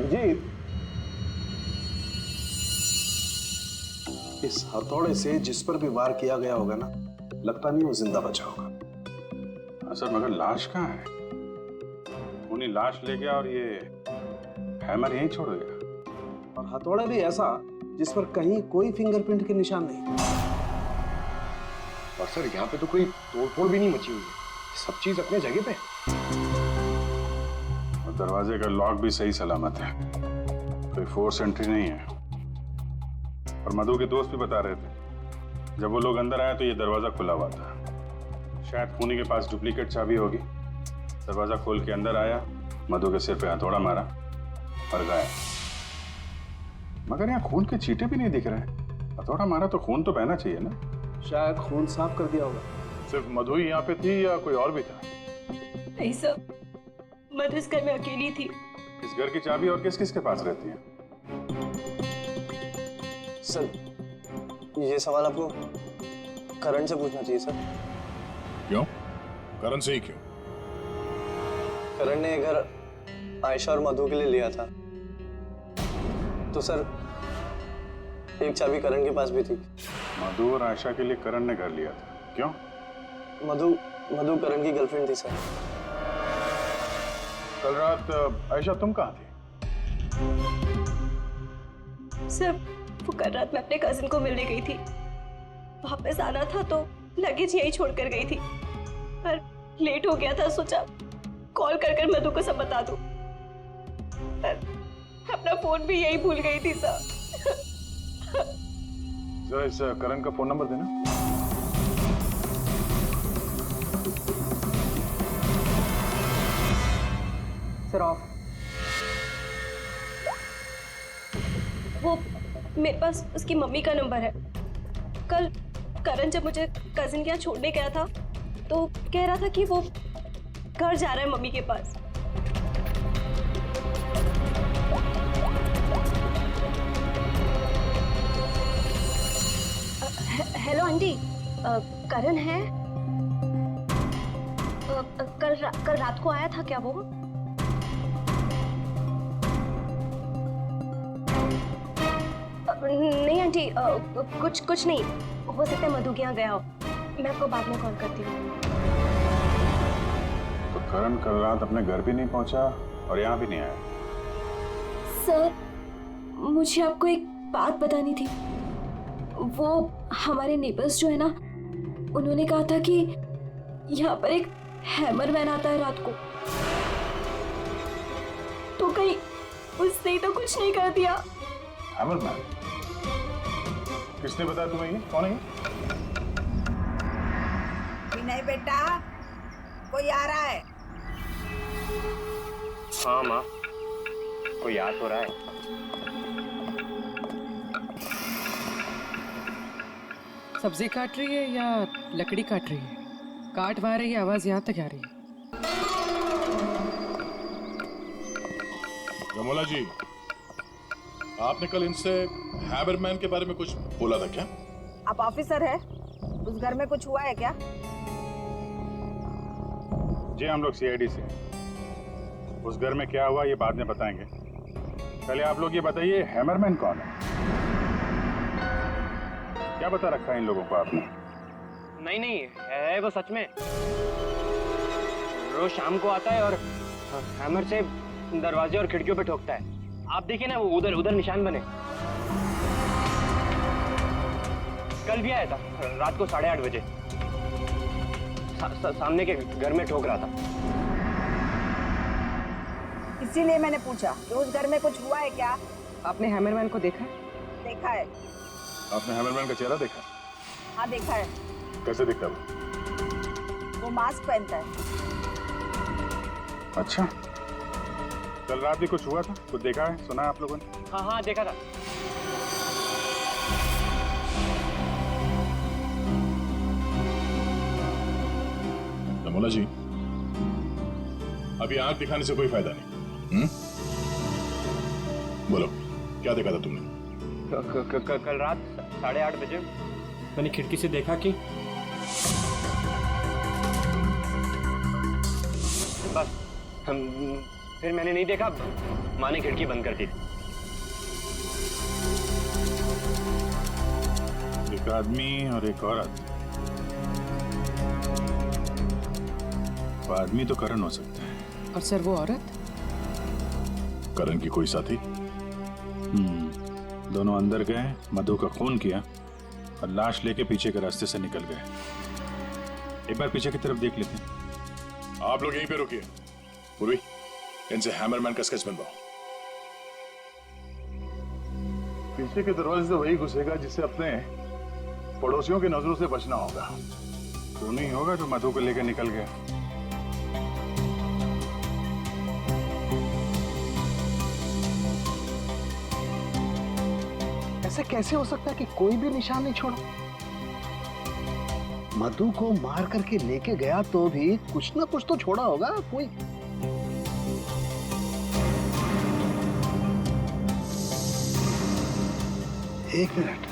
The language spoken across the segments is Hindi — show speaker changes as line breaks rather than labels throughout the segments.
अभिजीत, इस हथौड़े से जिस पर भी वार किया गया होगा ना, लगता नहीं वो जिंदा बचा होगा।
सर मगर लाश कहाँ है? खूनी लाश ले गया और ये हैमर यहीं छोड़ गया।
और हथौड़ा भी ऐसा जिस पर कहीं कोई फिंगरप्रिंट के निशान नहीं।
और सर यहाँ पे तो कोई तोड़फोड़ भी नहीं मची हुई है, सब चीज अपने जगह पे।
और दरवाजे का लॉक भी सही सलामत है, कोई फोर्स एंट्री नहीं है। और मधु के दोस्त भी बता रहे थे जब वो लोग अंदर आए तो ये दरवाजा खुला हुआ था। शायद खूनी के पास डुप्लीकेट चाबी होगी। दरवाजा खोल के अंदर आया, मधु के सिर पे हथौड़ा मारा और गायब। मगर यहाँ खून के छींटे भी नहीं दिख रहे। हथौड़ा मारा तो खून तो बहना चाहिए ना।
शायद खून साफ कर दिया होगा।
सिर्फ मधु ही यहाँ पे थी या कोई और भी था?
नहीं सर, मधु इस घर में अकेली थी।
इस घर की चाबी और किस किस के पास रहती है?
सर ये सवाल आपको करण से पूछना चाहिए सर।
क्यों? करण से ही क्यों?
करण ने घर आयशा और मधु के लिए लिया था, तो सर एक चाबी करण के पास भी थी।
मधु और आयशा के लिए करण ने घर लिया था, क्यों?
मधु करण की गर्लफ्रेंड थी सर।
कल रात आयशा तुम कहाँ थी?
सर वो कल रात मैं अपने कजिन को मिलने गई थी। वापस आना था तो लगेज यही छोड़कर गई थी, पर लेट हो गया था, सोचा कॉल कर मधु को सब बता दूं। पर अपना फोन भी यही भूल गई थी सर।
जरा इस करण का फोन नंबर देना।
Sir of.
वो मेरे पास उसकी मम्मी का नंबर है। कल करण जब मुझे कजिन के यहाँ छोड़ने गया था तो कह रहा था कि वो घर जा रहा है मम्मी के पास। हेलो आंटी, करण है? कल रात को आया था क्या वो? नहीं आंटी, कुछ नहीं, हो सकता है मधु के यहाँ गया हो। मैं आपको बाद में कॉल करती हूँ।
तो करण कल रात अपने घर भी नहीं पहुंचा और यहाँ भी नहीं आया।
सर मुझे आपको एक बात बतानी थी। वो हमारे नेबर्स जो है ना, उन्होंने कहा था कि यहाँ पर एक हैमर मैन आता है रात को। तो कहीं उसने तो कुछ नहीं कर दिया?
Hammer man? किसने बताया तुम्हें? ये कौन है?
विनय बेटा, कोई आ रहा है?
हाँ माँ, कोई याद हो रहा है।
सब्जी काट रही है या लकड़ी काट रही है? काट वहाँ रही है, आवाज यहाँ तक आ रही है।
रमोला जी, आपने कल इनसे हैमरमैन के बारे में कुछ बोला था क्या?
आप ऑफिसर है, उस घर में कुछ हुआ है क्या?
जी हम लोग सीआईडी से। उस घर में क्या हुआ ये बाद में बताएंगे। पहले आप लोग ये बताइए, हैमरमैन कौन है? क्या बता रखा है इन लोगों को आपने?
नहीं है वो सच में। रोज शाम को आता है और हैमर से दरवाजे और खिड़कियों पे ठोकता है। आप देखिए ना, वो उधर निशान बने। कल भी आया था रात को 8:30 बजे। सामने के घर में ठोक रहा था।
इसीलिए मैंने पूछा कि उस घर में कुछ हुआ है क्या?
आपने हैमरमैन को देखा?
देखा है।
आपने हैमरमैन का चेहरा देखा?
हाँ देखा है।
कैसे दिखता है
वो मास्क पहनता है।
अच्छा, कल रात भी कुछ हुआ था? कुछ देखा है, सुना है आप लोगों ने?
हाँ देखा था।
रमोला जी, अभी आंख दिखाने से कोई फायदा नहीं। बोलो, क्या देखा था तुमने?
कल रात 8:30 बजे मैंने खिड़की से देखा कि बस फिर मैंने नहीं देखा, माँ ने खिड़की बंद कर दी थी।
एक आदमी और एक औरत। वो आदमी तो करण हो सकता है।
और सर वो औरत?
करण की कोई साथी?
दोनों अंदर गए, मधु का खून किया और लाश लेके पीछे के रास्ते से निकल गए। एक बार पीछे की तरफ देख लेते हैं।
आप लोग यहीं पे रुकिए। पूर्वी, इनसे हैमरमैन का स्केच बनवाओ।
पीछे के दरवाजे से वही घुसेगा जिससे अपने पड़ोसियों की नजरों से बचना होगा।
तो नहीं होगा जो मधु को लेकर निकल गया।
ऐसे कैसे हो सकता है कि कोई भी निशान नहीं छोड़ा? मधु को मार करके लेके गया तो भी कुछ ना कुछ तो छोड़ा होगा कोई। एक मिनट,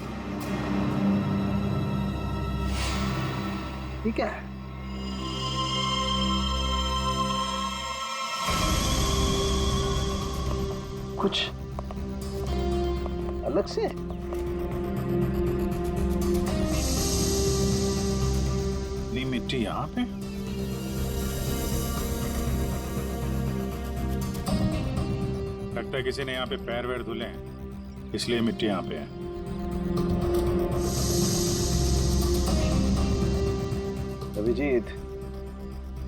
ठीक है। कुछ अलग से?
नहीं, मिट्टी यहाँ पे? लगता है किसी ने यहाँ पे पैर वैर धुले हैं, इसलिए मिट्टी यहाँ पे है।
अभिजीत,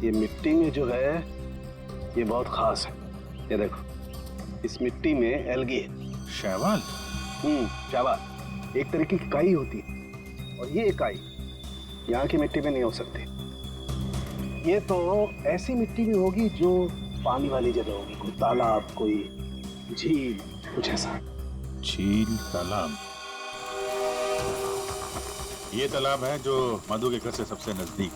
ये मिट्टी में जो है ये बहुत खास है। ये देखो, इस मिट्टी में एल्गी है।
शैवाल?
शैवाल एक तरीके की काई होती है, और ये काई यहाँ की मिट्टी में नहीं हो सकती। ये तो ऐसी मिट्टी में होगी जो पानी वाली जगह होगी, कोई तालाब, कोई झील, कुछ ऐसा।
झील, तालाब। ये तालाब है जो मधु के घर से सबसे नजदीक।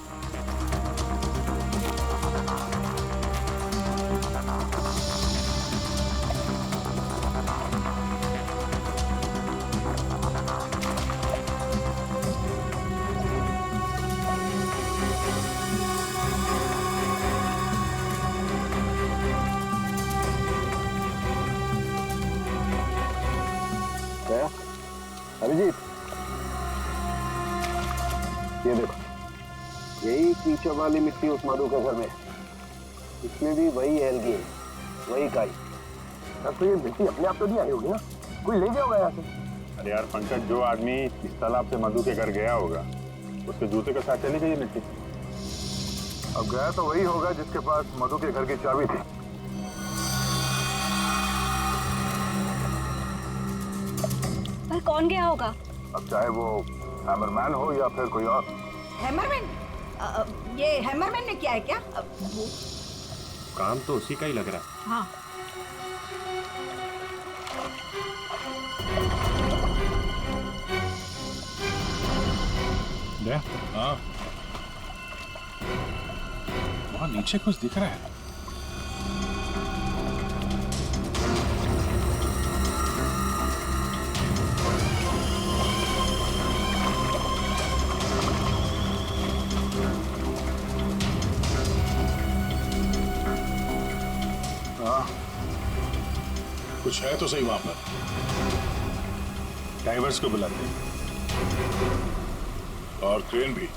अभिजीत, ये देखो, यही कीचड़ वाली मिट्टी उस मधु के घर में, इसमें भी वही एल्गी है, वही काई। अब तो ये मिट्टी अपने आप तो नहीं आई होगी ना, कोई ले गया होगा यहाँ से।
अरे यार पंकज, जो आदमी इस तालाब से मधु के घर गया होगा उसके जूते के साथ चली गई मिट्टी।
अब गया तो वही होगा जिसके पास मधु के घर की चाबी थी।
पर कौन गया होगा?
अब चाहे वो हैमरमैन हो या फिर कोई और।
हैमरमैन? ये हैमरमैन ने किया है क्या?
काम तो उसी का ही लग रहा है।
हाँ।
हाँ, वहाँ नीचे कुछ दिख रहा है।
कुछ है तो सही वहां पर।
डाइवर्स को बुलाते हैं।
और क्रेन भी।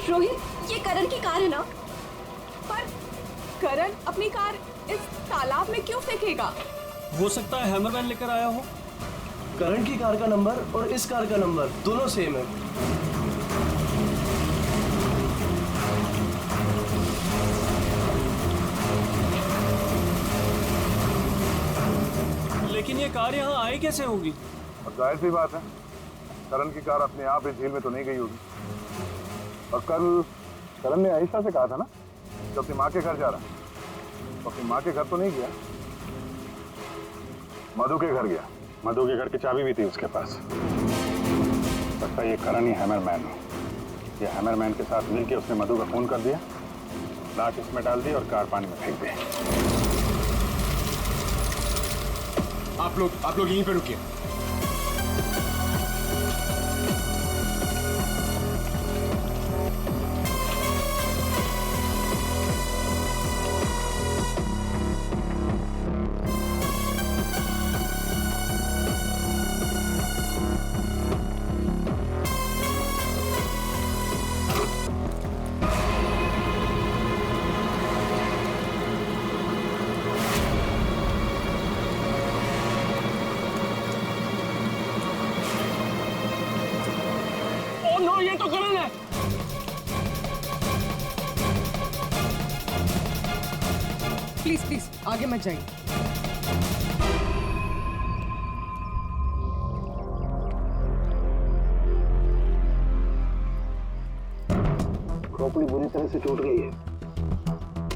रोहित, ये करण की कार है ना?
पर करण अपनी कार इस तालाब में क्यों फेंकेगा?
हो सकता है हैमरमैन लेकर आया हो। करण की कार का नंबर और इस कार का नंबर दोनों सेम है। लेकिन ये कार यहाँ आई कैसे होगी?
और जाहिर सी बात है, करण की कार अपने आप इस झील में तो नहीं गई होगी। और कल करण ने आयशा से कहा था ना कि अपनी माँ के घर जा रहा है, तो अपनी माँ के घर तो नहीं गया, मधु के घर गया।
मधु के घर की चाबी भी थी उसके पास। लगता है ये करण ही हैमरमैन हो। ये हैमरमैन के साथ मिलके उसने मधु का फोन कर दिया, लाश इसमें डाल दी और कार पानी में फेंक दी।
आप लोग यहीं पे रुकिए। ये तो करण है।
प्लीज प्लीज आगे मत जाइए।
खोपड़ी बुरी तरह से टूट गई है।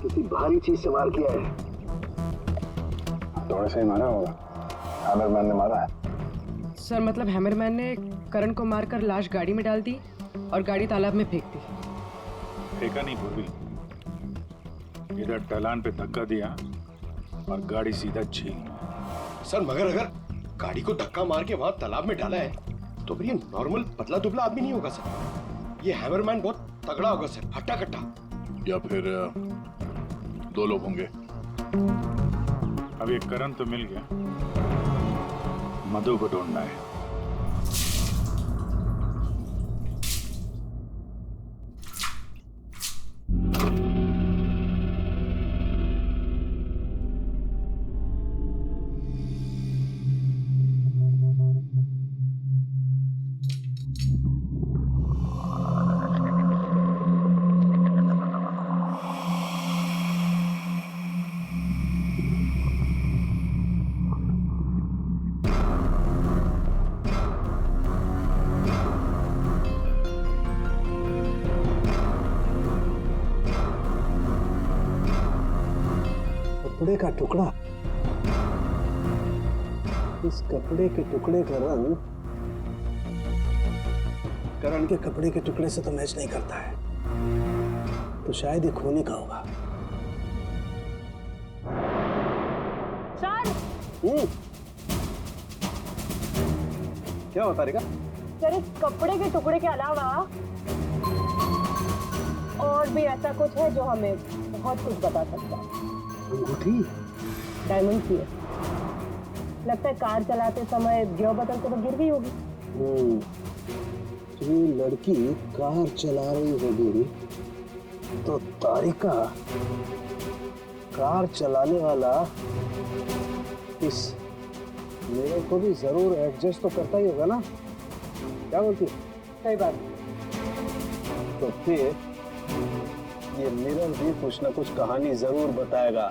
किसी भारी चीज से वार किया है।
थोड़े से ही मारा होगा। हैमरमैन ने मारा है।
सर मतलब हैमरमैन ने करण को मारकर लाश गाड़ी में डाल दी और गाड़ी तालाब में फेंक दी।
फेंका नहीं पूर्वी, इधर ढलान पे धक्का दिया और गाड़ी सीधा झील में।
सर मगर अगर गाड़ी को धक्का मार के वहां तालाब में डाला है तो फिर ये नॉर्मल पतला दुबला आदमी नहीं होगा सर। ये हैमरमैन बहुत तगड़ा होगा सर, हट्टा कट्टा।
या फिर दो लोग होंगे।
अब ये करण तो मिल गया, मधु को ढूंढना है।
कपड़े का टुकड़ा। इस कपड़े के टुकड़े का रंग करण के कपड़े के टुकड़े से तो मैच नहीं करता है, तो शायद ये खूनी का होगा।
सर
क्या होता रहेगा?
सर इस कपड़े के टुकड़े के अलावा और भी ऐसा कुछ है जो हमें बहुत कुछ बता सकता है।
अंगूठी
डायमंड की है। लगता है कार चलाते समय गियर बदलते वक्त गिर गई होगी।
तो ये लड़की कार चला रही होगी तो तारिका कार चलाने वाला इस मिरर को भी जरूर एडजस्ट तो करता ही होगा ना? क्या बोलती है?
सही बात।
तो फिर ये मिरर भी कुछ ना कुछ कहानी जरूर बताएगा।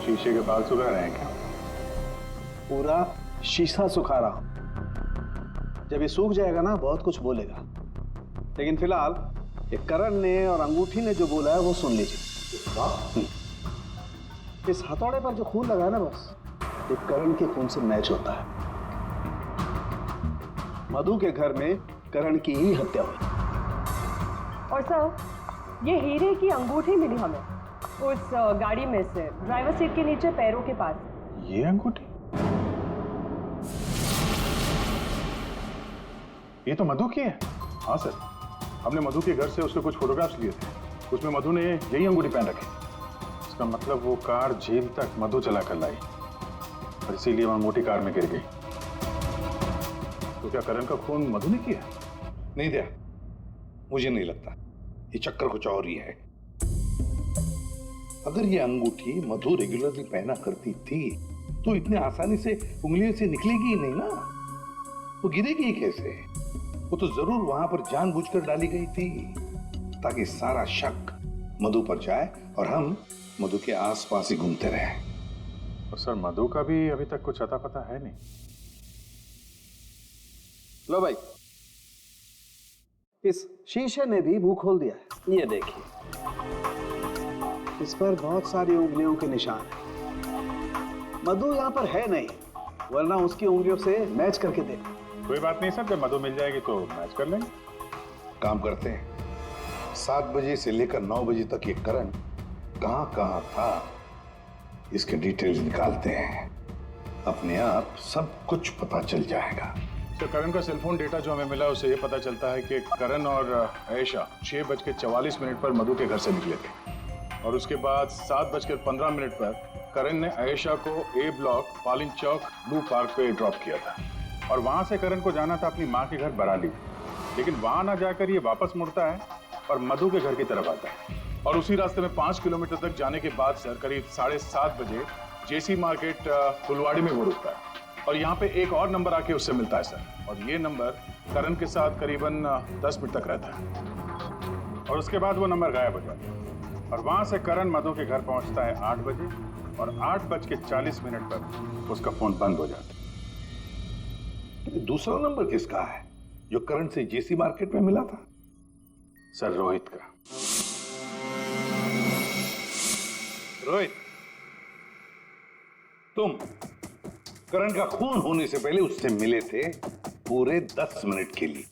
शीशे के बाल सुखा रहे हैं क्या?
पूरा शीशा सुखा रहा हूं। जब ये सूख जाएगा ना बहुत कुछ बोलेगा, लेकिन फिलहाल ये करण ने और अंगूठी ने जो बोला है वो सुन लीजिए। इस हथौड़े पर जो खून लगा है ना, बस ये करण के खून से मैच होता है। मधु के घर में करण की ही हत्या हुई।
और सर ये हीरे की अंगूठी मिली हमें उस गाड़ी में से, ड्राइवर सीट के नीचे पैरों के पास।
ये अंगूठी? ये तो मधु की है। हाँ सर, हमने मधु के घर से उसके कुछ फोटोग्राफ्स लिए थे, उसमें मधु ने यही अंगूठी पहन रखी। इसका मतलब वो कार जेल तक मधु चला कर लाई और इसीलिए वहां मोटी कार में गिर गई। तो क्या करण का खून मधु ने किया?
नहीं दिया, मुझे नहीं लगता। ये चक्कर कुछ और ही है। अगर ये अंगूठी मधु रेगुलरली पहना करती थी तो इतने आसानी से उंगलियों से निकलेगी ही नहीं ना। वो गिरेगी ही कैसे? वो तो जरूर वहां पर जानबूझकर डाली गई थी ताकि सारा शक मधु पर जाए और हम मधु के आसपास ही घूमते रहे।
और सर मधु का भी अभी तक कुछ अता पता है नहीं।
लो भाई, इस शीशे ने भी मुंह खोल दिया है। ये देखिए, इस पर बहुत सारी उंगलियों के निशान हैं। मधु यहाँ पर है नहीं, वरना उसकी उंगलियों से मैच करके देख।
कोई बात नहीं सर, जब मधु मिल जाएगी तो मैच कर लेंगे।
काम करते हैं, 7 बजे से लेकर 9 बजे तक ये करण कहां कहां था इसके डिटेल्स निकालते हैं। अपने आप सब कुछ पता चल जाएगा।
सर करण का सेलफोन डेटा जो हमें मिला उससे ये पता चलता है कि करण और आयशा 6:44 पर मधु के घर से निकले थे और उसके बाद 7:15 पर करण ने आयशा को ए ब्लॉक पालिन चौक ब्लू पार्क पे ड्रॉप किया था और वहां से करण को जाना था अपनी माँ के घर बराली, लेकिन वहां ना जाकर ये वापस मुड़ता है और मधु के घर की तरफ आता है और उसी रास्ते में 5 किलोमीटर तक जाने के बाद सर करीब 7:30 बजे जेसी मार्केट फुलवाड़ी में वो रुकता है और यहाँ पे एक और नंबर आके उससे मिलता है सर और ये नंबर करण के साथ करीबन 10 मिनट तक रहता है और उसके बाद वो नंबर गायब हो जाता है और वहां से करण मधु के घर पहुंचता है 8 बजे और 8:40 पर उसका फोन बंद हो जाता है।
दूसरा नंबर किसका है जो करण से जेसी मार्केट में मिला था?
सर रोहित का।
रोहित, तुम करण का खून होने से पहले उससे मिले थे पूरे 10 मिनट के लिए,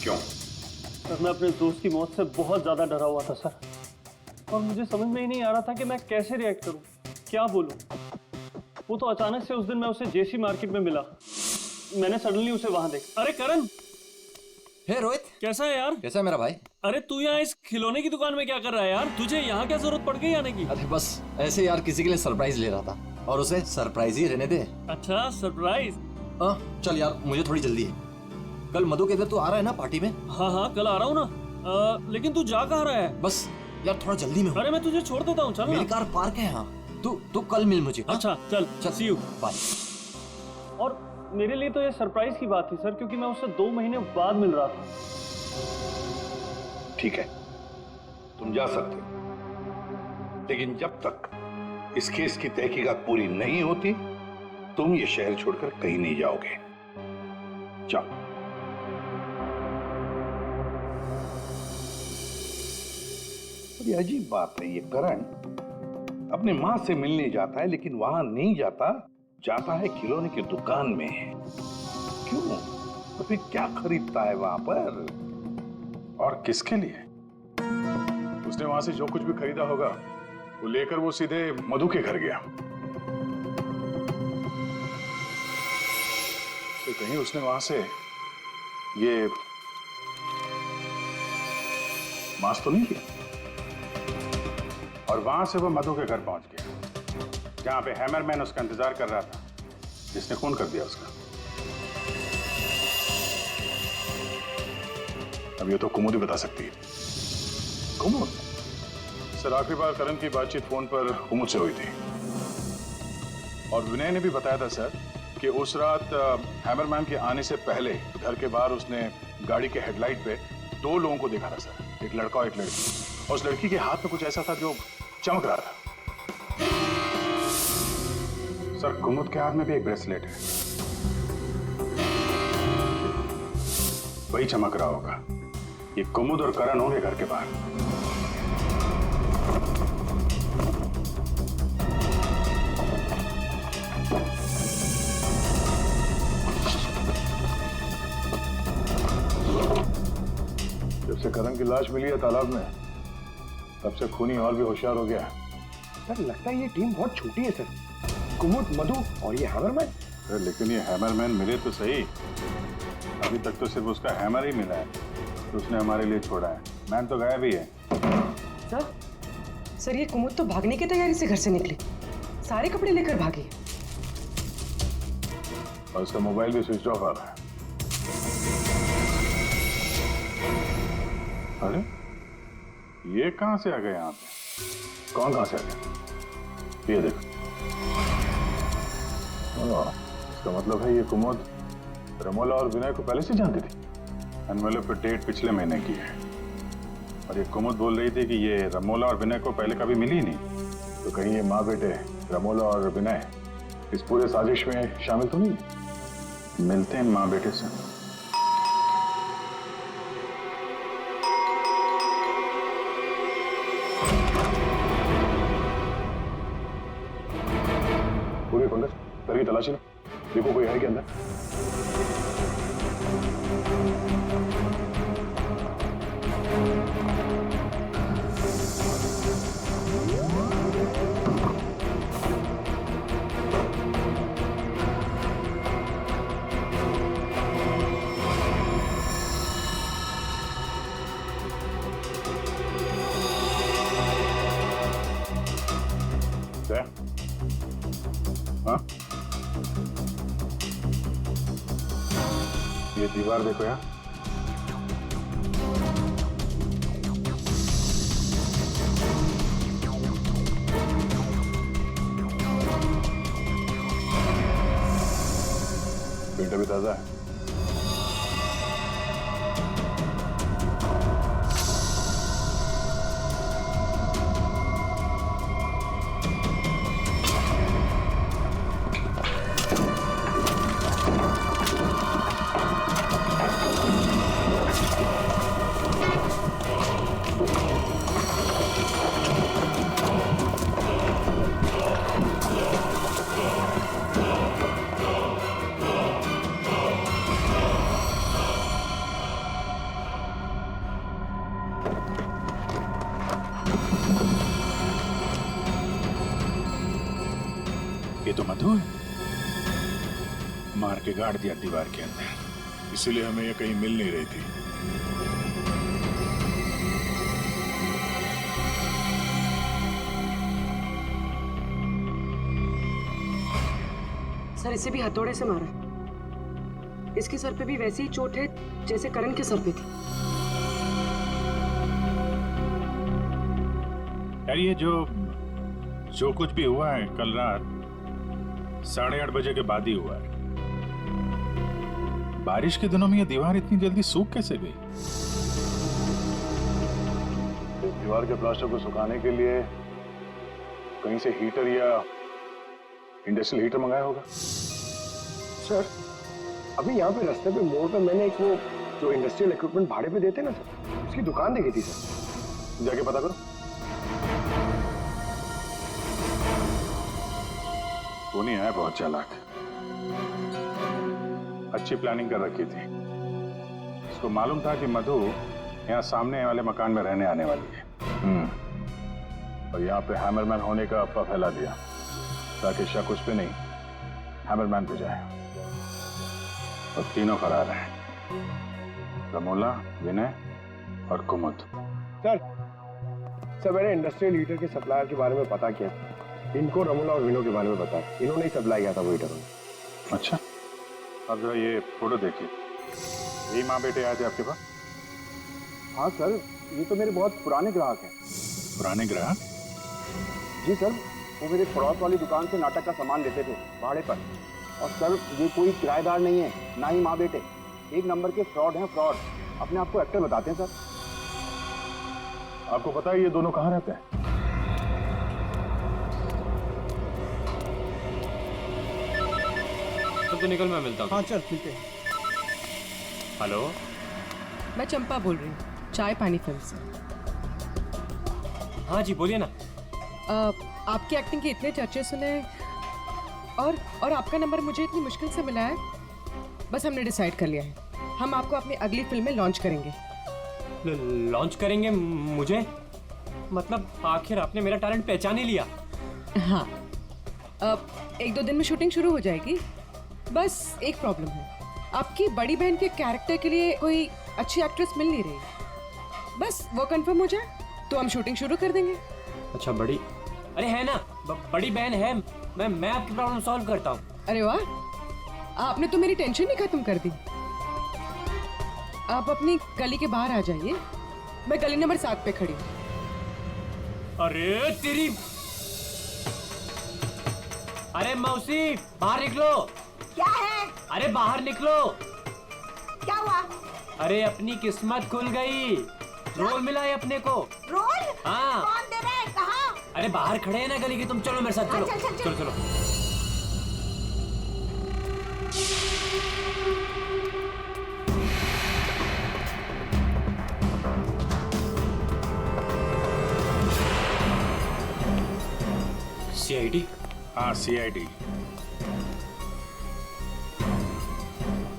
क्यों?
सर मैं अपने दोस्त की मौत से बहुत ज्यादा डरा हुआ था सर, और मुझे समझ में ही नहीं आ रहा था कि मैं कैसे रिएक्ट करूं, क्या बोलूं। वो तो अचानक से उस दिन मैं उसे जेसी मार्केट में मिला, मैंने सडनली उसे वहां देखा। अरे करण!
हे रोहित,
कैसा है यार?
कैसा है मेरा भाई?
अरे तू यहाँ इस खिलौने की दुकान में क्या कर रहा है यार? तुझे यहाँ क्या जरूरत पड़ गई आने की?
अरे बस ऐसे यार, किसी के लिए सरप्राइज ले रहा था और उसे सरप्राइज ही रहने दे।
अच्छा सरप्राइज?
चल यार, मुझे थोड़ी जल्दी है। कल मधु के इधर तू आ रहा है ना पार्टी में?
हाँ कल आ रहा हूँ ना, लेकिन तू जा कहाँ रहा है?
बस यार थोड़ा जल्दी में।
अरे मैं तुझे छोड़ देता हूँ, चल।
मेरी कार पार्क है यहाँ, तू कल मिल मुझे।
अच्छा चल, सी यू,
बाय।
और मेरे लिए तो ये सरप्राइज की बात थी सर, क्योंकि मैं उससे 2 महीने बाद मिल रहा था।
ठीक है, तुम जा सकते हो, लेकिन जब तक इस केस की तहकीकात पूरी नहीं होती तुम ये शहर छोड़कर कहीं नहीं जाओगे। जाओ। बड़ी अजीब बात है, ये करण अपनी मां से मिलने जाता है लेकिन वहां नहीं जाता है खिलौने की दुकान में। क्यों? तो फिर क्या खरीदता है वहां पर
और किसके लिए? उसने वहां से जो कुछ भी खरीदा होगा वो लेकर वो सीधे मधु के घर गया। तो कहीं उसने वहां से ये मास्क तो नहीं किया? और वहां से वो मधु के घर पहुंच गया जहां पे हैमरमैन उसका इंतजार कर रहा था, जिसने खून कर दिया उसका। अब ये तो कुमुद ही बता सकती है। कुमुद? सर आखिरी बार करण की बातचीत फोन पर कुमुद से हुई थी और विनय ने भी बताया था सर कि उस रात हैमरमैन के आने से पहले घर के बाहर उसने गाड़ी के हेडलाइट पे 2 लोगों को देखा था सर, एक लड़का और एक लड़की, और उस लड़की के हाथ में कुछ ऐसा था जो चमक रहा था। सर कुमुद के हाथ में भी एक ब्रेसलेट है, वही चमक रहा होगा। ये कुमुद और करण होंगे घर के बाहर।
जब से करण की लाश मिली है तालाब में, तब से खूनी और भी होशियार हो गया।
सर लगता है ये टीम बहुत छोटी है सर, कुमुद, मधु और ये हैमरमैन।
लेकिन ये हैमरमैन मिले तो सही, अभी तक तो सिर्फ उसका हैमर ही मिला है तो उसने हमारे लिए छोड़ा है। मैन तो गायब ही है।
सर ये कुमुद तो भागने की तैयारी से घर से निकली, सारे कपड़े लेकर भागी
और उसका मोबाइल भी स्विच ऑफ आ रहा है।
अरे ये कहां से आ गए यहाँ पे?
कौन कहां से आ गया? ये देखो। इसका मतलब है ये कुमुद रमोला और विनय को पहले से जानती थी। एनवेलप पे डेट पिछले महीने की है और ये कुमुद बोल रही थी कि ये रमोला और विनय को पहले कभी मिली ही नहीं। तो कहीं ये माँ बेटे रमोला और विनय इस पूरे साजिश में शामिल तो नहीं?
मिलते हैं माँ बेटे से।
पूरे पंकज करके तलाशी लो, देखो कोई है क्या अंदर।
हाँ? ये दीवार देखो यार।
पेंट अभी ताजा है।
ये तो मधु है, मार के गाड़ दिया दीवार के अंदर।
इसीलिए हमें ये कहीं मिल नहीं रही थी।
सर इसे भी हथौड़े से मारा। इसके सर पे भी वैसी ही चोट है जैसे करण के सर पे थी।
यार ये जो कुछ भी हुआ है कल रात 8:30 बजे के बाद ही हुआ है। बारिश के दिनों में ये दीवार इतनी जल्दी सूख कैसे गई?
इस दीवार के प्लास्टर को सुखाने के लिए कहीं से हीटर या इंडस्ट्रियल हीटर मंगाया होगा।
सर अभी यहाँ पे रास्ते पे मोड़ पे मैंने एक वो जो इंडस्ट्रियल इक्विपमेंट भाड़े पे देते ना सर, उसकी दुकान देखी थी सर।
जाके पता करो।
वो नहीं है बहुत चालाक, अच्छी प्लानिंग कर रखी थी। उसको मालूम था कि मधु यहाँ सामने वाले मकान में रहने आने वाली है।
और यहाँ पे हैमरमैन होने का अफवाह फैला दिया ताकि शक उस पे नहीं हैमरमैन पे जाए।
और तीनों फरार हैं, रमोला, विनय और कुमुद।
सर मैंने इंडस्ट्रियल हीटर के सप्लायर के बारे में पता किया। इनको रमोला और विनो के बारे में पता है, इन्होंने ही सप्लाई किया था वो हीटर।
अच्छा, अब जरा ये फोटो देखिए, यही माँ बेटे आए थे आपके पास?
हाँ सर, ये तो मेरे बहुत पुराने ग्राहक हैं।
पुराने ग्राहक?
जी सर, वो मेरे पड़ोस वाली दुकान से नाटक का सामान लेते थे भाड़े पर। और सर ये कोई किराएदार नहीं है, ना ही माँ बेटे, एक नंबर के फ्रॉड हैं, फ्रॉड। अपने आप को एक्टर बताते हैं सर।
आपको पता है ये दोनों कहाँ रहते हैं?
तो निकल, मैं मिलता हूँ।
हाँ चल मिलते हैं।
हेलो,
मैं चंपा बोल रही हूँ, चाय पानी फिल्म से।
हाँ जी बोलिए ना।
आपकी एक्टिंग के इतने चर्चे सुने और आपका नंबर मुझे इतनी मुश्किल से मिला है। बस हमने डिसाइड कर लिया है, हम आपको अपनी अगली फिल्म में लॉन्च करेंगे।
लॉन्च करेंगे मुझे? मतलब आखिर आपने मेरा टैलेंट पहचान ही लिया?
हाँ, अब 1-2 दिन में शूटिंग शुरू हो जाएगी। बस एक प्रॉब्लम है, आपकी बड़ी बहन के कैरेक्टर के लिए कोई अच्छी एक्ट्रेस मिल नहीं रही। बस वो कंफर्म हो जाए तो हम शूटिंग शुरू कर देंगे।
अच्छा बड़ी, अरे है ना, बड़ी बहन है, मैं आपकी प्रॉब्लम सॉल्व करता हूँ।
अरे वाह, आपने तो मेरी टेंशन ही खत्म कर दी। आप अपनी गली के बाहर आ जाइए, मैं गली नंबर 7 पे खड़ी हूँ।
अरे तेरी, अरे मौसी बाहर निकलो।
क्या है?
अरे बाहर निकलो।
क्या हुआ?
अरे अपनी किस्मत खुल गई, रोल मिला है अपने को।
रोल?
हाँ।
कौन दे रहा है? कहाँ?
अरे बाहर खड़े हैं ना गली के, तुम चलो मेरे साथ, चलो
चल, चल, चल।
चलो चलो। CID?
हाँ CID।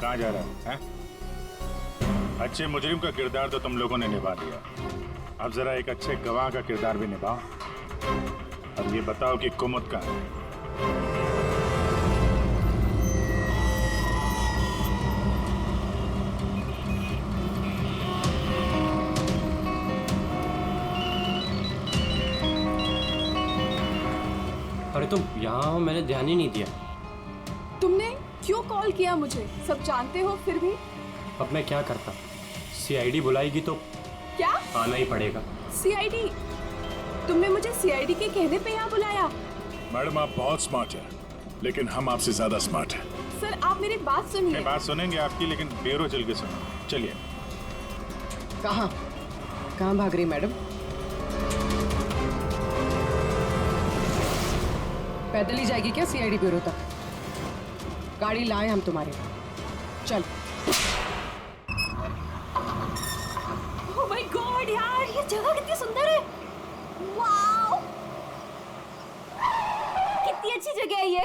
कहाँ जा रहा है? अच्छे मुजरिम का किरदार तो तुम लोगों ने निभा दिया, अब जरा एक अच्छे गवाह का किरदार भी निभाओ। अब ये बताओ कि कुमुद कहाँ है?
अरे तुम यहाँ हो, मैंने ध्यान ही नहीं दिया।
तुमने क्यों कॉल किया मुझे? सब जानते हो फिर भी।
अब मैं क्या करता? CID बुलाएगी तो
क्या?
आना ही पड़ेगा।
CID? तुमने मुझे CID के कहने पे यहाँ बुलाया?
मैडम आप बहुत स्मार्ट हैं, लेकिन हम आपसे ज्यादा स्मार्ट हैं।
सर आप मेरी बात सुनिए।
बात सुनेंगे आपकी, लेकिन ब्यूरो चल के सुनो। चलिए।
कहाँ भाग रही मैडम? पैदल ही जाएगी क्या CID ब्यूरो तक? गाड़ी लाए हम तुम्हारे। चल।
ओह माय गॉड यार, ये जगह कितनी सुंदर है। वाओ, कितनी अच्छी जगह है ये।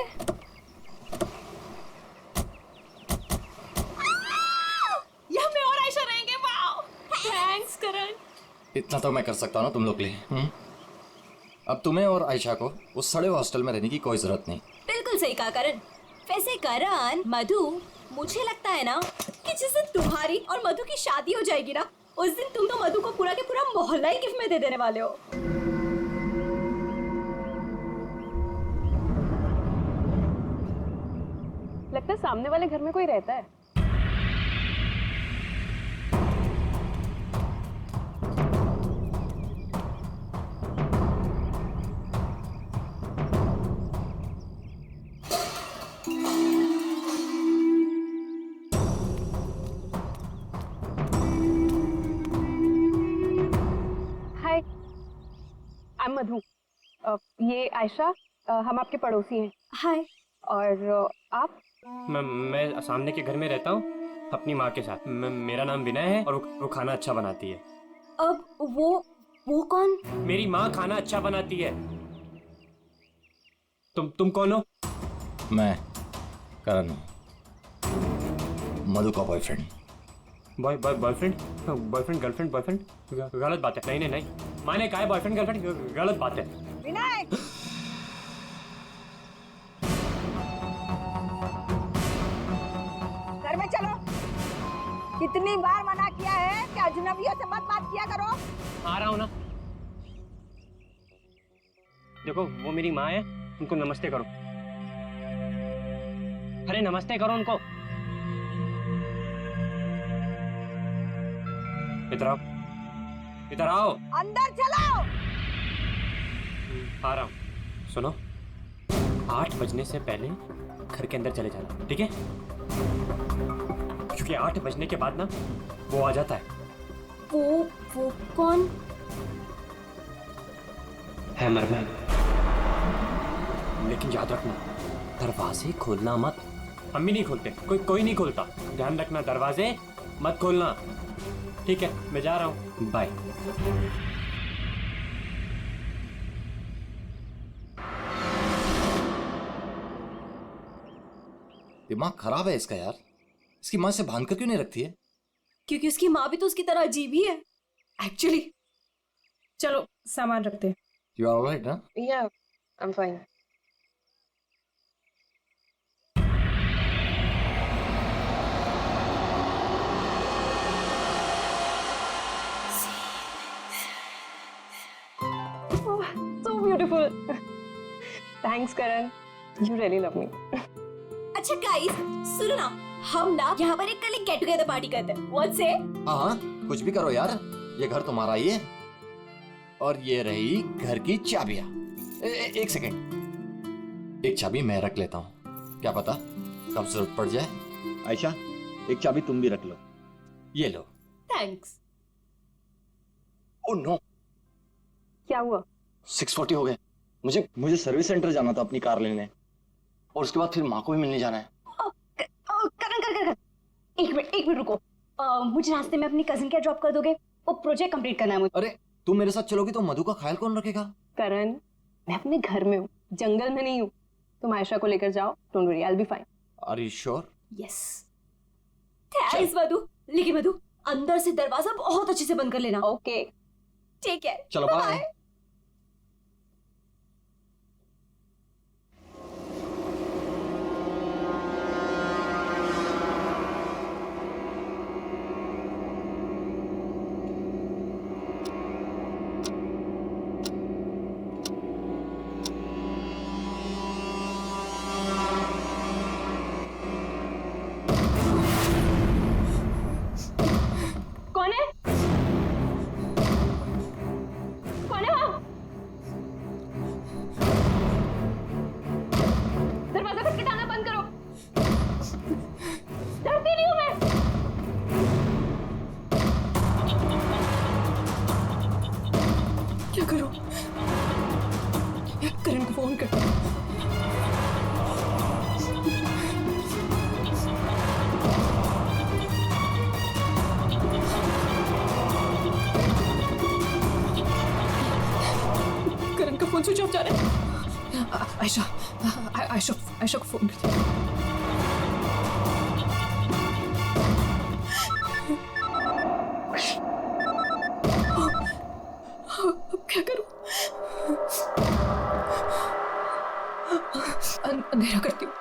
यहाँ मैं और आयशा रहेंगे। वाओ, थैंक्स करण।
इतना तो मैं कर सकता हूँ ना तुम लोग के लिए। अब तुम्हें और आयशा को उस सड़े हॉस्टल में रहने की कोई जरूरत नहीं।
बिल्कुल सही कहा करण। वैसे करण, मधु, मुझे लगता है ना कि जिस दिन तुम्हारी और मधु की शादी हो जाएगी ना, उस दिन तुम तो मधु को पूरा के पूरा मोहल्ला ही गिफ्ट में दे देने वाले हो। लगता है सामने वाले घर में कोई रहता है। मधु, ये आयशा, हम आपके पड़ोसी हैं। हाय। और आप?
मैं सामने के घर में रहता हूँ अपनी माँ के साथ। मेरा नाम विनय है और वो खाना अच्छा बनाती है।
अब वो कौन?
मेरी माँ खाना अच्छा बनाती है। तुम कौन हो?
मैं करण हूँ, मधु का बॉयफ्रेंड।
Boyfriend girlfriend boyfriend? गलत बात है। नहीं मैंने कहा है बॉयफ्रेंड गर्लफ्रेंड, गलत बात है।
विनय, घर में चलो। कितनी बार मना किया है कि अजनबियों से मत बात किया करो।
आ रहा हूँ ना। देखो वो मेरी माँ है, उनको नमस्ते करो। अरे नमस्ते करो उनको। इधर आओ।
अंदर चलो।
आ रहा हूँ। सुनो, 8 बजने से पहले घर के अंदर चले जाना, ठीक है? क्योंकि 8 बजने के बाद ना वो आ जाता है।
वो कौन?
हैमरमैन। लेकिन याद रखना, दरवाजे खोलना मत। अम्मी नहीं खोलते, कोई नहीं खोलता। ध्यान रखना, दरवाजे मत खोलना, ठीक है? मैं जा रहा हूँ, बाय।
दिमाग खराब है इसका यार। इसकी माँ से बांध कर क्यों नहीं रखती है?
क्योंकि उसकी माँ भी तो उसकी तरह अजीब ही है एक्चुअली।
चलो सामान रखते हैं।
यू आर ऑलराइट ना?
या I am fine.
Beautiful. Thanks Karan, you really love me.
अच्छा गाइस सुनो ना, हम ना यहाँ पर एक कल गेट टुगेदर पार्टी करते हैं। व्हाट से?
हाँ कुछ भी करो यार, ये घर तुम्हारा ही है और ये रही घर की चाबियां। एक सेकंड, एक चाबी मैं रख लेता हूँ, क्या पता कब जरूरत पड़ जाए। आयशा एक चाबी तुम भी रख लो, ये लो।
थैंक्स।
ओह नो,
क्या हुआ?
6:40 हो गए। मुझे सर्विस सेंटर जाना था अपनी कार लेने, और उसके बाद फिर माँ को भी मिलने जाना है।
करण, एक मिनट रुको। मुझे रास्ते में अपनी कजिन क्या ड्रॉप कर दोगे? वो प्रोजेक्ट कंप्लीट करना है मुझे।
अरे तुम मेरे साथ चलोगी तो मधु का ख्याल कौन रखेगा?
करण, मैं अपने घर में हूँ, जंगल में नहीं हूँ। तुम आयशा को लेकर जाओ, don't worry, I will be fine.
Are you sure?
Yes. Thanks Madhu. लेकिन मधु अंदर से दरवाजा बहुत अच्छे से बंद कर लेना।
ओके
ठीक है,
चलो बाय।
कौन है? कौन है वहाँ? दरवाजा खटखटाना बंद करो। डरती नहीं हूँ मैं। क्या करूँ? करण को फोन कर। करण का फोन स्विच ऑफ जा रहा है। आयशा को फोन कर। अब क्या करूं? अंधेरा करती हूँ।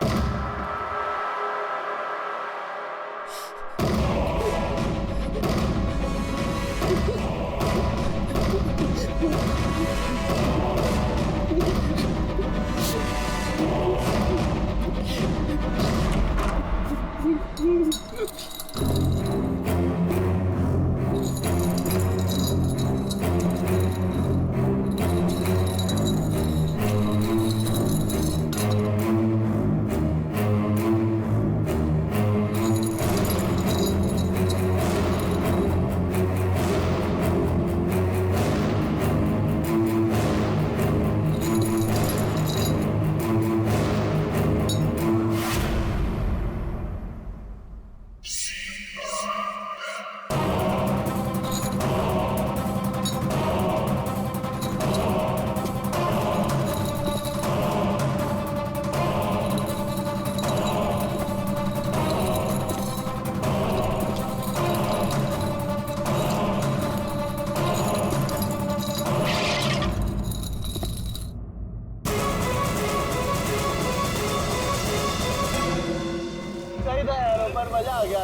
पर मजा आ गया।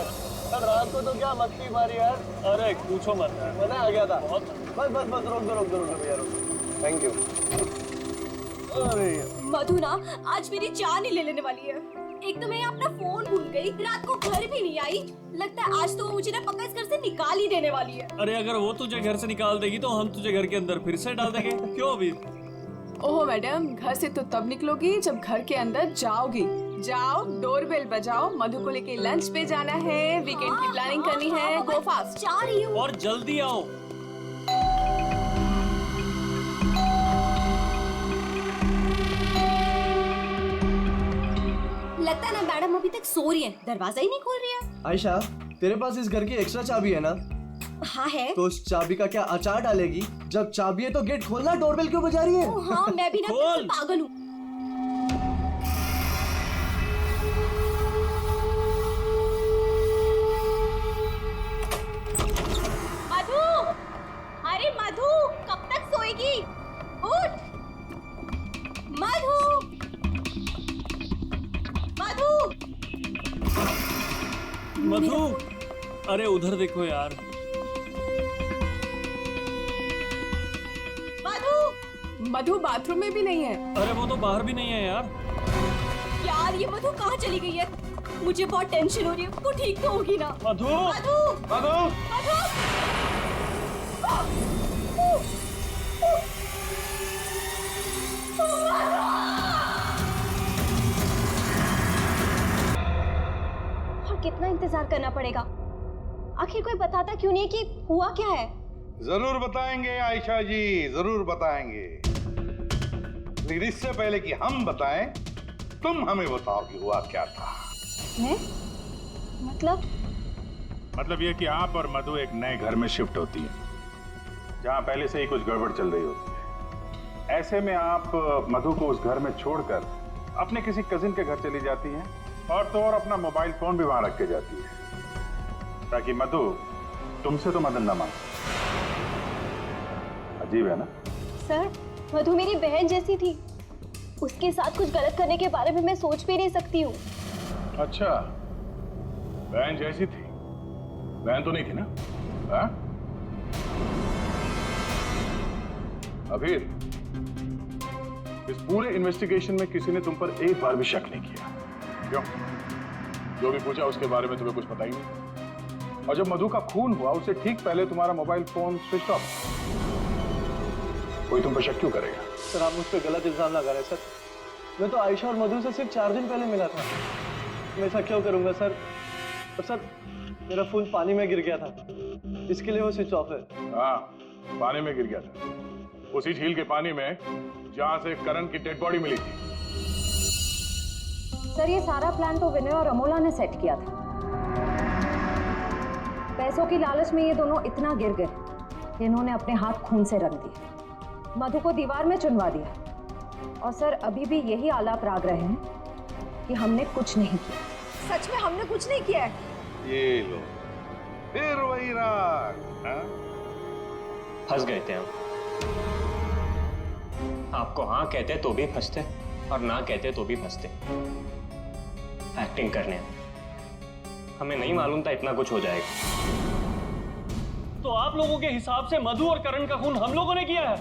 कल रात को तो क्या मस्ती मारी यार।
अरे पूछो मत यार,
मजा आ गया था। बस रोक दो भैया, थैंक यू। अरे
मधु ना आज मेरी जान ही ले लेने वाली है। एक तो मैं अपना फोन भूल गई, रात को घर भी नहीं आई। लगता है आज तो वो मुझे ना पक्का इस घर से निकाल ही देने वाली है।
अरे अगर वो तुझे घर से निकाल देगी तो हम तुझे घर के अंदर फिर से डाल देंगे। क्यों अभी?
ओहो मैडम, घर से तो तब निकलोगी जब घर के अंदर जाओगी। जाओ, डोरबेल बजाओ, मधु को लेके लंच पे जाना है, वीकेंड की प्लानिंग करनी है। गो फास्ट।
जा रही हूँ।
और जल्दी आओ।
लगता है ना मैडम अभी तक सो रही है, दरवाजा ही नहीं खोल रही है।
आयशा, तेरे पास इस घर की एक्स्ट्रा चाबी है ना?
हाँ है।
तो उस चाबी का क्या अचार डालेगी? जब चाबी है तो गेट खोलना, डोरबेल क्यों बजा रही है?
हाँ मैं भी ना पागल हूँ। मधु, अरे मधु कब तक सोएगी? उठ मधु, मधु,
मधु, अरे उधर देखो यार।
मधु बाथरूम में भी नहीं है।
अरे वो तो बाहर भी नहीं है यार।
यार ये मधु कहाँ चली गई है? मुझे बहुत टेंशन हो रही है, वो ठीक तो होगी ना?
मधु
मधु
मधु
मधु और कितना इंतजार करना पड़ेगा? आखिर कोई बताता क्यों नहीं कि हुआ क्या है?
जरूर बताएंगे आयशा जी, जरूर बताएंगे। लेकिन इससे पहले कि हम बताएं, तुम हमें बताओ कि हुआ क्या था।
मैं?
मतलब ये कि आप और मधु एक नए घर में शिफ्ट होती है जहां पहले से ही कुछ गड़बड़ चल रही होती है। ऐसे में आप मधु को उस घर में छोड़कर अपने किसी कजिन के घर चली जाती हैं और तो और अपना मोबाइल फोन भी वहां रख के जाती है ताकि मधु तुमसे तो मदद न मांगे। अजीब है ना?
सर, मधु मेरी बहन जैसी थी। उसके साथ कुछ गलत करने के बारे में मैं सोच भी नहीं सकती हूँ।
अच्छा, बहन जैसी थी? बहन तो नहीं थी ना? हाँ? अभी इस पूरे इन्वेस्टिगेशन में किसी ने तुम पर एक बार भी शक नहीं किया, क्यों? जो भी पूछा उसके बारे में तुम्हें कुछ पता ही नहीं। और जब मधु का खून हुआ उससे ठीक पहले तुम्हारा मोबाइल फोन स्विच ऑफ। कोई तुम पर शक क्यों करेगा?
सर आप मुझ पर गलत इल्जाम लगा रहे हैं सर। मैं तो आयशा और मधु से सिर्फ 4 दिन पहले मिला था। मैं ऐसा क्यों करूंगा सर? और सर मेरा फोन पानी में गिर गया था, इसके लिए वो स्विच ऑफ है।
हाँ, पानी में गिर गया था, उसी झील के पानी में जहां से करण की डेड बॉडी मिली थी।
सर ये सारा प्लान तो विनय और अमोला ने सेट किया था। पैसों की लालच में ये दोनों इतना गिर गए कि इन्होंने अपने हाथ खून से रंग दिए, मधु को दीवार में चुनवा दिया। और सर अभी भी यही आलाप राग रहे हैं कि हमने कुछ नहीं किया।
सच में हमने कुछ नहीं किया है।
ये लो, फिर वही राग।
फंस गए थे हम। आपको हाँ कहते तो भी फंसते और ना कहते तो भी फंसते। एक्टिंग करने हमें नहीं मालूम था इतना कुछ हो जाएगा।
तो आप लोगों के हिसाब से मधु और करण का खून हम लोगों ने किया है?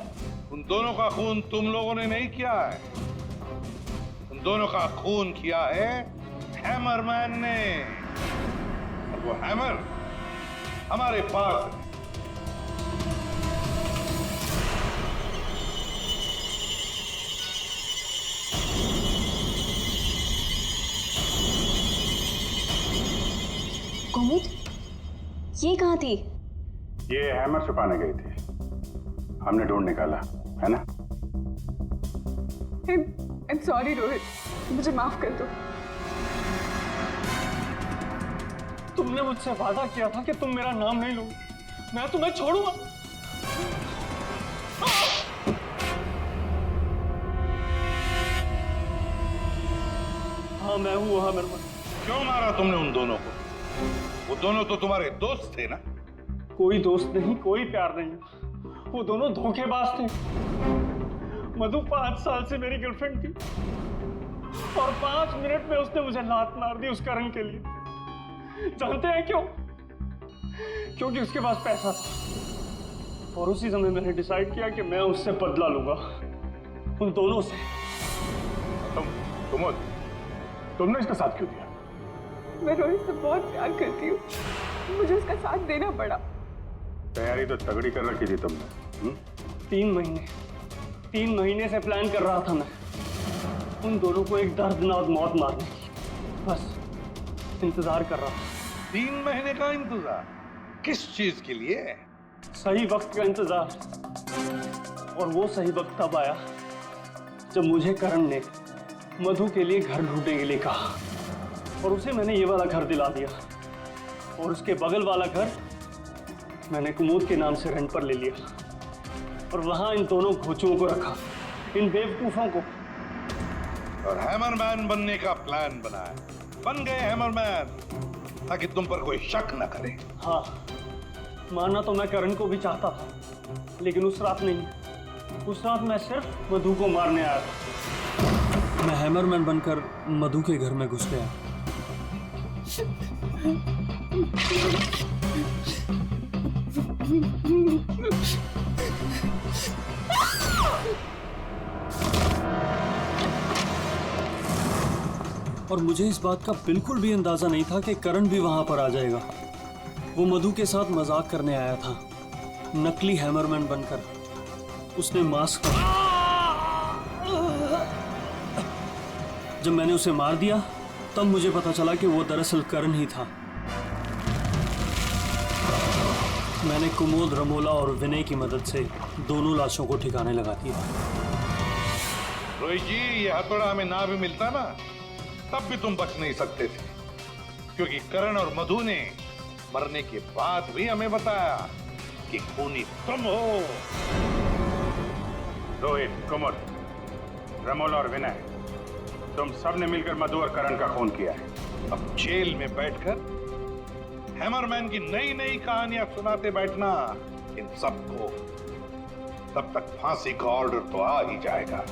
उन दोनों का खून तुम लोगों ने नहीं किया है, उन दोनों का खून किया है हैमरमैन ने। और वो हैमर हमारे पास है।
कुमुद, ये कहाँ थी?
ये हैमर छुपाने गई थी, हमने ढूंढ निकाला, है ना?
I'm sorry रोहित, मुझे माफ कर दो।
तुमने मुझसे वादा किया था कि तुम मेरा नाम नहीं लोगे, मैं तुम्हें छोड़ूंगा। हाँ मैं हूँ वहां मेरे।
क्यों मारा तुमने उन दोनों को? वो दोनों तो तुम्हारे दोस्त थे ना?
कोई दोस्त नहीं, कोई प्यार नहीं, वो दोनों धोखेबाज थे। मधु 5 साल से मेरी गर्लफ्रेंड थी और 5 मिनट में उसने मुझे लात मार दी उस करण के लिए। जानते हैं क्यों? क्योंकि उसके पास पैसा था और उसी समय मैंने डिसाइड किया कि मैं उससे बदला लूंगा, उन दोनों से।
तुमने इसका साथ क्यों दिया?
मैं रोहित से बहुत प्यार करती हूँ, मुझे उसका साथ देना पड़ा।
तैयारी तो तगड़ी कर रखी थी तुमने।
3 महीने से प्लान कर रहा था मैं उन दोनों को एक दर्दनाक मौत मारने की। बस इंतजार कर रहा था।
3 महीने का इंतजार? किस चीज के लिए?
सही वक्त का इंतजार। और वो सही वक्त तब आया जब मुझे करण ने मधु के लिए घर ढूंढने के लिए कहा और उसे मैंने ये वाला घर दिला दिया और उसके बगल वाला घर मैंने कुमुद के नाम से रेंट पर ले लिया और वहां इन दोनों घोचुओं को रखा, इन बेवकूफों को।
और हैमरमैन बनने का प्लान बनाया। बन गए हैमरमैन ताकि तुम पर कोई शक न करे।
हाँ, मानना तो मैं करण को भी चाहता था, लेकिन उस रात नहीं। उस रात मैं सिर्फ मधु को मारने आया था। मैं हैमरमैन बनकर मधु के घर में घुस गया। और मुझे इस बात का बिल्कुल भी अंदाजा नहीं था कि करण भी वहां पर आ जाएगा। वो मधु के साथ मजाक करने आया था, नकली हैमरमैन बनकर। उसने मास्क जब मैंने उसे मार दिया तब मुझे पता चला कि वो दरअसल करण ही था। मैंने कुमोद, रमोला और विनय की मदद से दोनों लाशों को ठिकाने लगा दिया।
रोहित जी, ये हथौड़ा हमें ना भी मिलता ना तब भी तुम बच नहीं सकते थे, क्योंकि करण और मधु ने मरने के बाद भी हमें बताया कि खूनी तुम हो।
रोहित, कुमुद, रमोला और विनय, तुम सब ने मिलकर मधु और करण का खून किया है।
अब जेल में बैठकर हैमरमैन की नई नई कहानियां सुनाते बैठना इन सबको, तब तक फांसी का ऑर्डर तो आ ही जाएगा।